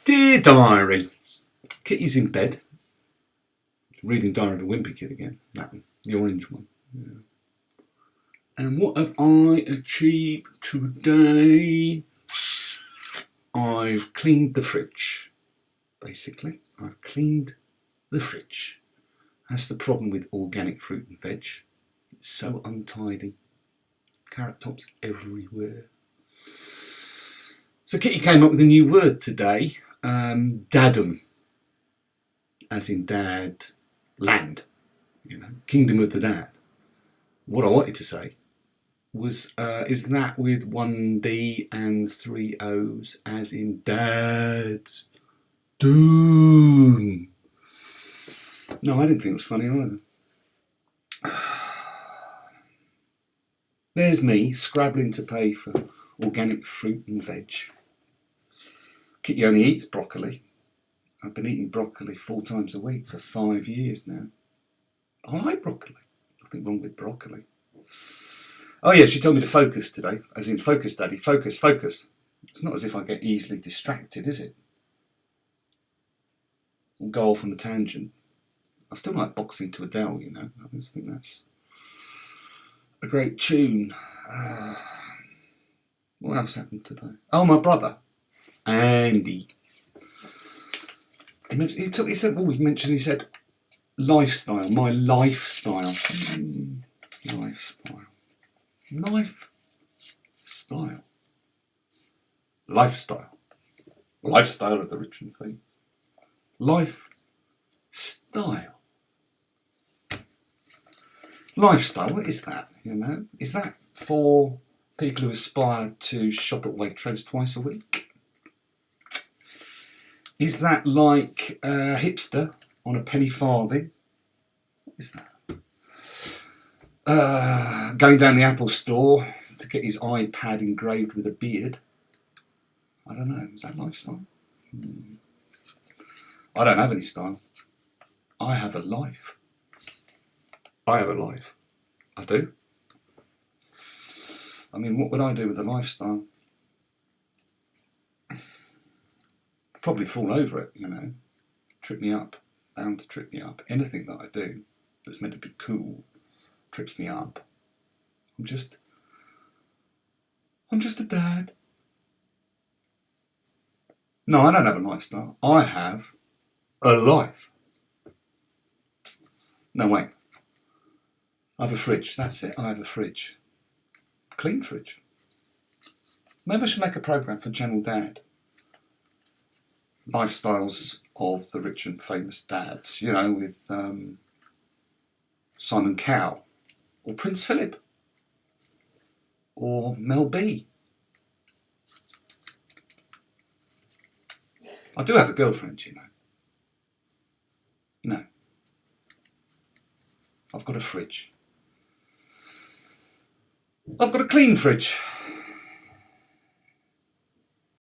Dear Diary, Kitty's in bed, reading Diary of a Wimpy Kid again, that one, the orange one. Yeah. And what have I achieved today? I've cleaned the fridge, basically. I've cleaned the fridge. That's the problem with organic fruit and veg. It's so untidy. Carrot tops everywhere. So Kitty came up with a new word today, dadum, as in dad, land, you know, kingdom of the dad. What I wanted to say was, is that with one D and three O's, as in dad's doom? No, I didn't think it was funny either. There's me scrabbling to pay for organic fruit and veg. Kitty only eats broccoli. I've been eating broccoli 4 times a week for 5 years now. I like broccoli. Nothing wrong with broccoli. Oh yeah, she told me to focus today, as in focus, Daddy, focus, focus. It's not as if I get easily distracted, is it? Or go off on a tangent. I still like Boxing to Adele, you know. I just think that's a great tune. What else happened today? Oh, my brother, Andy. He said lifestyle, my lifestyle. Lifestyle. Lifestyle. Lifestyle. Lifestyle of the rich and famous. Lifestyle. Lifestyle, what is that? You know, is that for people who aspire to shop at Waitrose twice a week? Is that like a hipster on a penny farthing? What is that? Going down the Apple store to get his iPad engraved with a beard? I don't know, is that lifestyle? I don't have any style. I have a life. I have a life. I do. I mean, what would I do with a lifestyle? Probably fall over it, you know. Trip me up. Bound to trip me up. Anything that I do that's meant to be cool trips me up. I'm just a dad. No, I don't have a lifestyle. I have a life. No, wait. I have a fridge. That's it. I have a fridge. Clean fridge. Maybe I should make a programme for ChannelDAD. Lifestyles of the rich and famous dads. You know, with Simon Cowell. Or Prince Philip. Or Mel B. I do have a girlfriend, you know. No. I've got a fridge. I've got a clean fridge.